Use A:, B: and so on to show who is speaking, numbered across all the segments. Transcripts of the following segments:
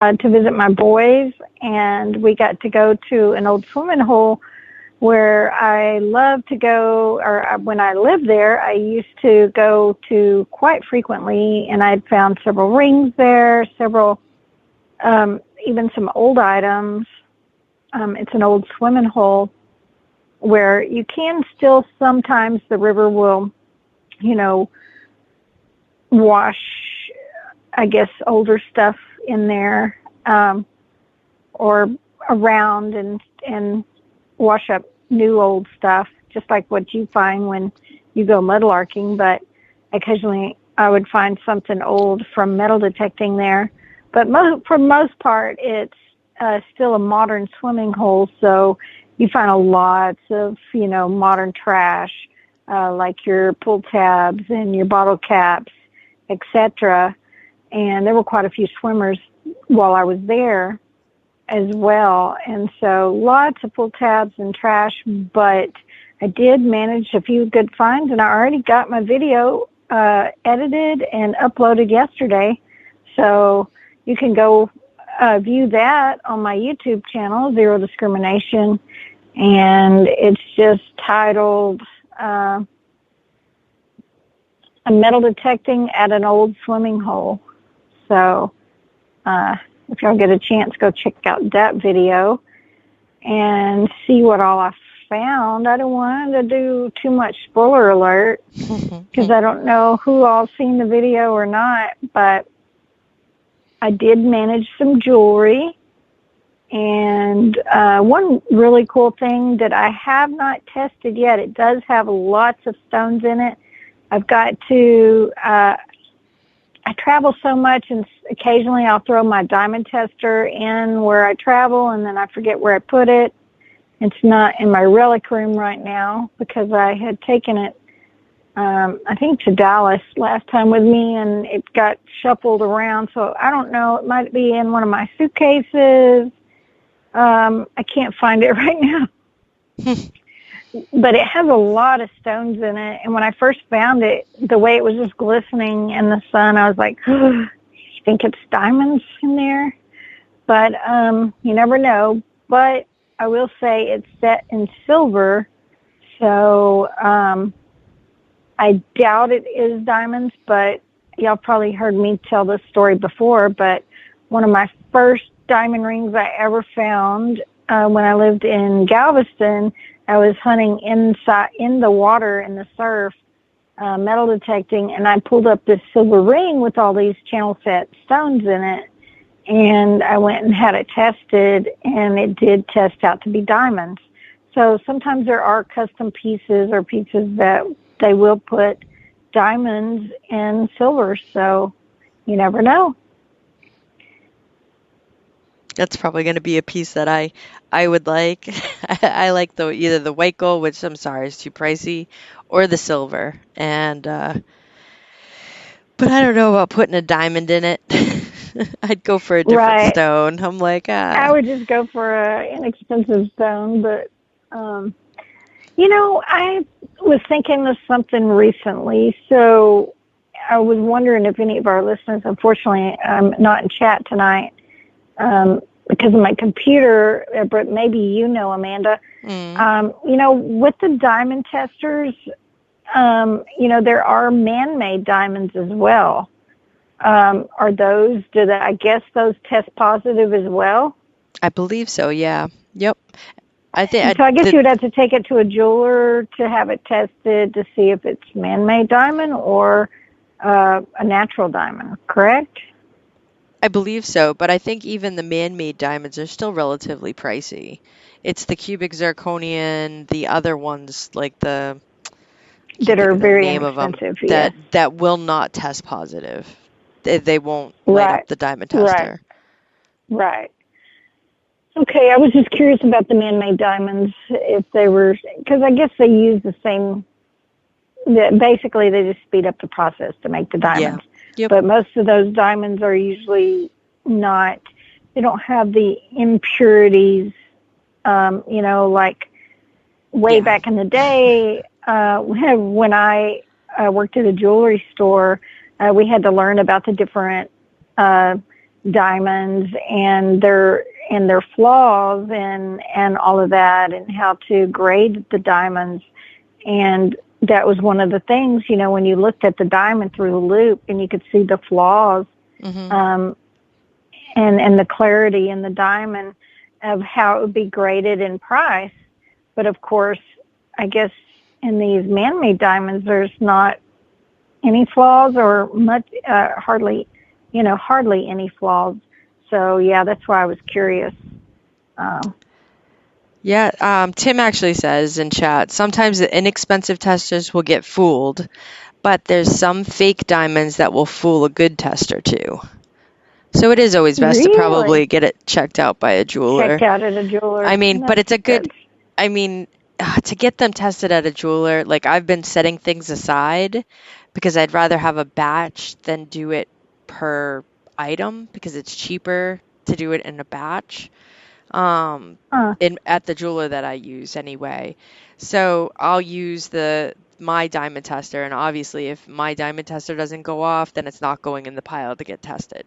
A: to visit my boys, and we got to go to an old swimming hole where I love to go, or when I lived there, I used to go to quite frequently, and I'd found several rings there, several, even some old items. It's an old swimming hole where you can still sometimes the river will, wash, I guess, older stuff in there, or around and wash up new old stuff, just like what you find when you go mudlarking. But occasionally I would find something old from metal detecting there. But for the most part, it's still a modern swimming hole, so you find lots of, modern trash, like your pull tabs and your bottle caps, etc. And there were quite a few swimmers while I was there as well. And so lots of pull tabs and trash, but I did manage a few good finds, and I already got my video edited and uploaded yesterday. So you can go view that on my YouTube channel, Zero Discrimination, and it's just titled A Metal Detecting at an Old Swimming Hole. So if y'all get a chance, go check out that video and see what all I found. I don't want to do too much spoiler alert because I don't know who all's seen the video or not, but I did manage some jewelry. And one really cool thing that I have not tested yet, it does have lots of stones in it. I've got to, I travel so much, and occasionally I'll throw my diamond tester in where I travel, and then I forget where I put it. It's not in my relic room right now because I had taken it, I think, to Dallas last time with me, and it got shuffled around. So I don't know. It might be in one of my suitcases. I can't find it right now. But it has a lot of stones in it. And when I first found it, the way it was just glistening in the sun, I was like, oh, you think it's diamonds in there? But you never know. But I will say it's set in silver. So I doubt it is diamonds, but y'all probably heard me tell this story before. But one of my first diamond rings I ever found when I lived in Galveston, I was hunting inside in the water in the surf, metal detecting, and I pulled up this silver ring with all these channel set stones in it, and I went and had it tested, and it did test out to be diamonds. So sometimes there are custom pieces or pieces that they will put diamonds and silver, so you never know.
B: That's probably going to be a piece that I would like. I like either the white gold, which I'm sorry is too pricey, or the silver. And but I don't know about putting a diamond in it. I'd go for a different stone. I'm like,
A: I would just go for an inexpensive stone. But I was thinking of something recently, so I was wondering if any of our listeners, unfortunately, I'm not in chat tonight. Because of my computer, but maybe Amanda, with the diamond testers, there are man-made diamonds as well. Are those, I guess those test positive as well?
B: I believe so, yeah. Yep.
A: I guess you would have to take it to a jeweler to have it tested to see if it's man-made diamond or a natural diamond, correct?
B: I believe so, but I think even the man-made diamonds are still relatively pricey. It's the cubic zirconian, the other ones like that
A: are very inexpensive,
B: that will not test positive. They won't light up the diamond tester.
A: Right. Okay, I was just curious about the man-made diamonds, if they were, because I guess they use the same. Basically, they just speed up the process to make the diamonds. Yeah. Yep. But most of those diamonds are usually not, they don't have the impurities, like way back in the day, when I worked at a jewelry store, we had to learn about the different diamonds and their flaws and all of that, and how to grade the diamonds. And that was one of the things, when you looked at the diamond through the loop and you could see the flaws, and the clarity in the diamond of how it would be graded in price. But of course, I guess in these man-made diamonds, there's not any flaws, or much, hardly any flaws. So yeah, that's why I was curious.
B: Tim actually says in chat, sometimes the inexpensive testers will get fooled, but there's some fake diamonds that will fool a good tester too. So it is always best to probably get it checked out by a jeweler.
A: Checked out at a jeweler.
B: I mean, but it's a good, to get them tested at a jeweler, like I've been setting things aside because I'd rather have a batch than do it per item, because it's cheaper to do it in a batch. At the jeweler that I use anyway. So I'll use my diamond tester, and obviously if my diamond tester doesn't go off, then it's not going in the pile to get tested.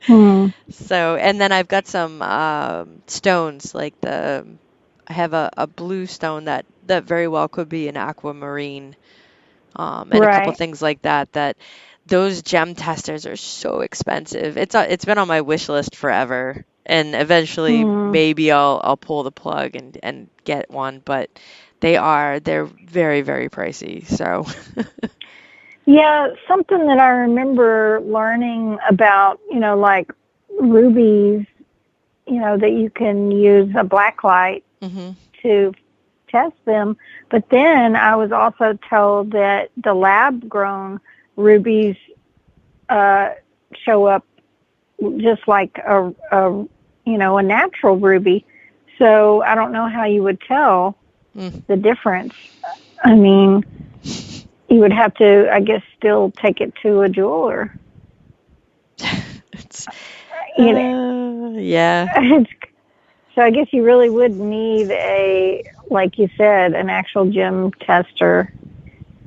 B: So, and then I've got some stones, like I have a blue stone that very well could be an aquamarine, and a couple things like that those gem testers are so expensive. It's been on my wish list forever. And eventually, maybe I'll pull the plug and get one, but they're very, very pricey. So,
A: yeah, something that I remember learning about, like rubies, that you can use a black light to test them. But then I was also told that the lab-grown rubies show up just like a natural ruby. So I don't know how you would tell the difference. I mean, you would have to, I guess, still take it to a jeweler.
B: Yeah.
A: So I guess you really would need like you said, an actual gem tester.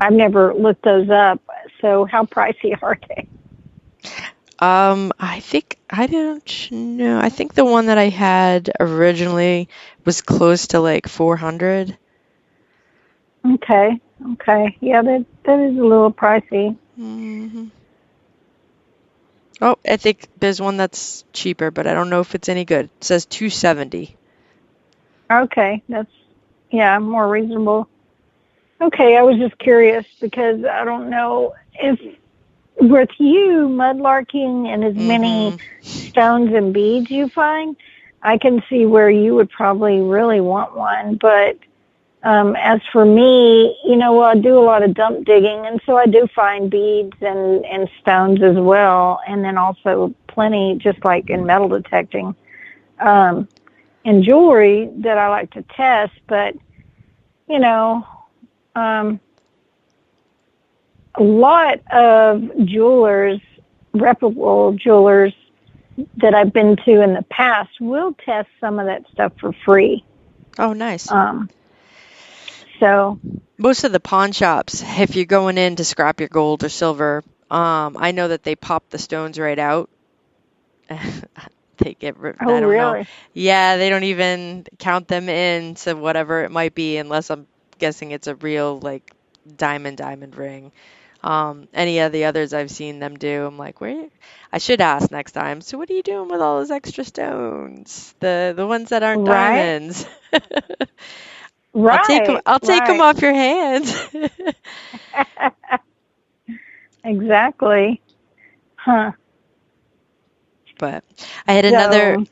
A: I've never looked those up. So how pricey are they?
B: I don't know. I think the one that I had originally was close to like 400.
A: Okay. Yeah, that is a little pricey.
B: Oh, I think there's one that's cheaper, but I don't know if it's any good. It says 270.
A: Okay, that's more reasonable. Okay, I was just curious because I don't know if with you mudlarking and as many stones and beads you find, I can see where you would probably really want one. But as for me, I do a lot of dump digging, and so I do find beads and stones as well, and then also plenty, just like in metal detecting, and jewelry that I like to test. But, a lot of jewelers, reputable jewelers that I've been to in the past will test some of that stuff for free.
B: Oh, nice.
A: So
B: most of the pawn shops, if you're going in to scrap your gold or silver, I know that they pop the stones right out. They get rid. I don't know. Yeah, they don't even count them in to whatever it might be, unless I'm guessing it's a real like diamond ring. Any of the others I've seen them do, I'm like, where? I should ask next time. So what are you doing with all those extra stones? The ones that aren't diamonds. I'll take them off your hands.
A: Exactly. Huh.
B: But I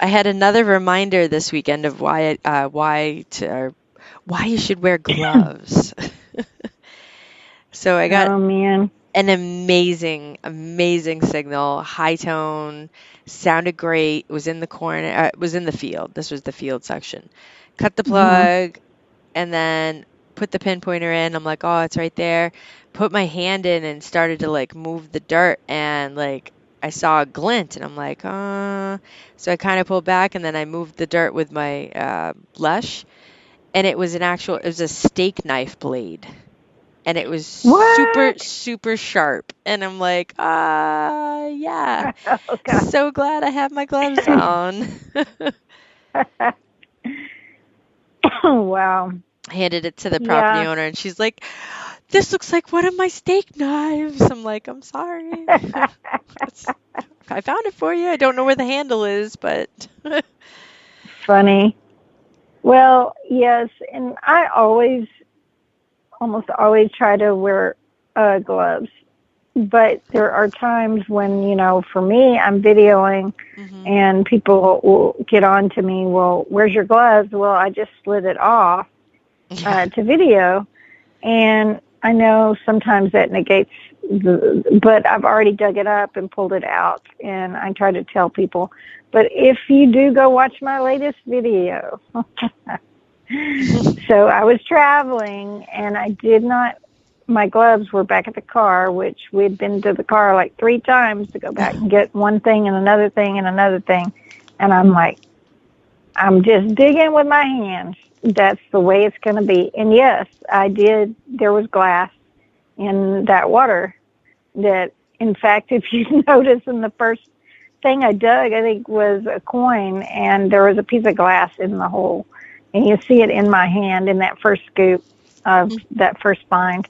B: had another reminder this weekend of why you should wear gloves. So I got an amazing signal, high tone, sounded great. It was in the corner. It was in the field. This was the field section. Cut the plug, and then put the pinpointer in. I'm like, oh, it's right there. Put my hand in and started to like move the dirt, and like I saw a glint, and I'm like, So I kind of pulled back, and then I moved the dirt with my leash, and it was a steak knife blade. and it was super,
A: What?
B: super sharp. And I'm like, yeah,
A: Oh, God.
B: so glad I have my gloves on.
A: Oh, wow.
B: Handed it to the property
A: Yeah.
B: owner, and she's like, this looks like one of my steak knives. I'm like, I'm sorry. I found it for you. I don't know where the handle is, but
A: Funny. Well, yes, and I almost always try to wear gloves. But there are times when, for me, I'm videoing and people will get on to me, well, where's your gloves? Well, I just slid it off to video. And I know sometimes that negates but I've already dug it up and pulled it out. And I try to tell people, but if you do go watch my latest video. So I was traveling and my gloves were back at the car, which we'd been to the car like 3 times to go back and get one thing and another thing and another thing. And I'm like, I'm just digging with my hands. That's the way it's going to be. And yes, I did. There was glass in that water that, in fact, if you notice in the first thing I dug, I think was a coin, and there was a piece of glass in the hole. And you see it in my hand in that first scoop of that first find.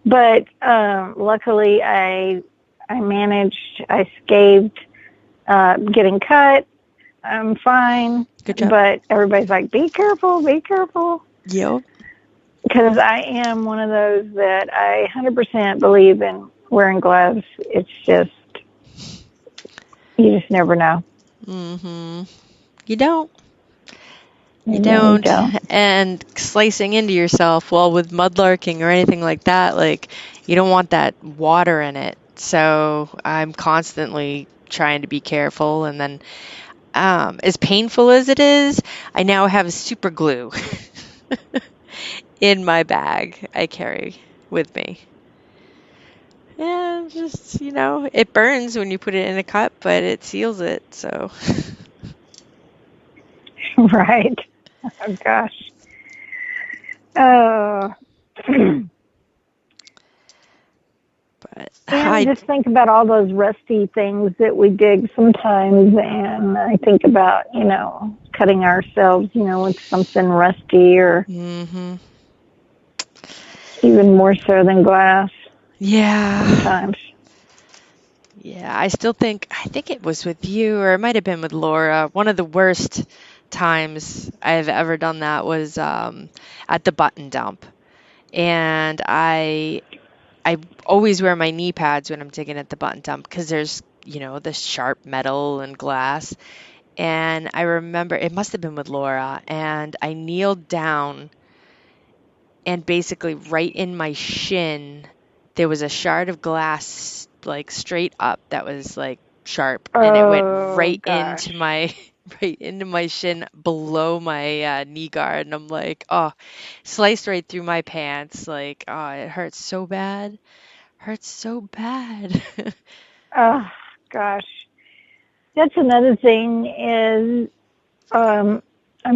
A: But luckily, I managed. I scathed getting cut. I'm fine.
B: Good job.
A: But everybody's like, be careful, be careful.
B: Yep.
A: Because I am one of those that I 100% believe in wearing gloves. It's just, you just never know.
B: You don't. You don't. And slicing into yourself, well, with mudlarking or anything like that, like, you don't want that water in it. So I'm constantly trying to be careful. And then, as painful as it is, I now have super glue in my bag I carry with me. Yeah, just, it burns when you put it in a cup, but it seals it, so.
A: Right. Oh, gosh.
B: But
A: I just think about all those rusty things that we dig sometimes, and I think about, cutting ourselves, with something rusty or even more so than glass.
B: Yeah.
A: Sometimes.
B: Yeah, I think it was with you, or it might have been with Laura. One of the worst times I've ever done that was at the button dump. And I always wear my knee pads when I'm digging at the button dump because there's, the sharp metal and glass. And I remember it must have been with Laura, and I kneeled down, and basically right in my shin there was a shard of glass, like straight up, that was like sharp, and it went right into my shin below my knee guard, and I'm like, sliced right through my pants, like, it hurts so bad.
A: Oh, gosh. That's another thing is, I'm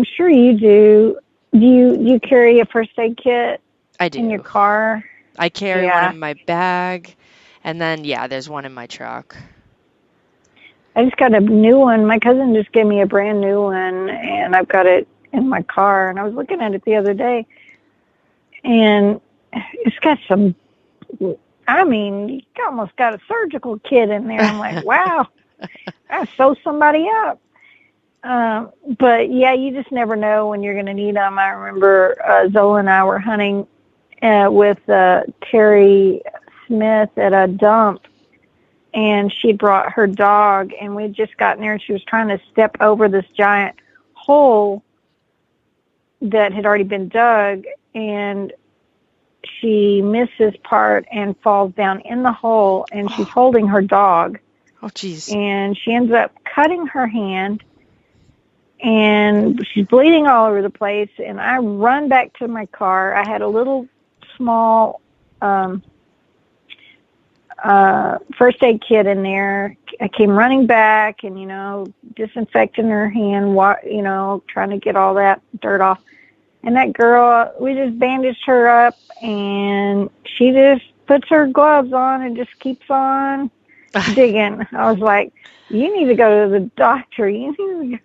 A: sure you do. Do you carry a first aid kit?
B: I do.
A: In your car?
B: I carry one in my bag, and then, there's one in my truck.
A: I just got a new one. My cousin just gave me a brand new one, and I've got it in my car, and I was looking at it the other day, and it's got you almost got a surgical kit in there. I'm like, wow, I sew somebody up. But yeah, you just never know when you're going to need them. I remember Zola and I were hunting with Terry Smith at a dump, and she brought her dog, and we'd just gotten there, and she was trying to step over this giant hole that had already been dug, and she misses part and falls down in the hole, and she's holding her dog.
B: Oh, geez.
A: And she ends up cutting her hand, and she's bleeding all over the place, and I run back to my car. I had a little small first aid kit in there. I came running back and, disinfecting her hand, trying to get all that dirt off. And that girl, we just bandaged her up, and she just puts her gloves on and just keeps on digging. I was like, you need to go to the doctor. You need to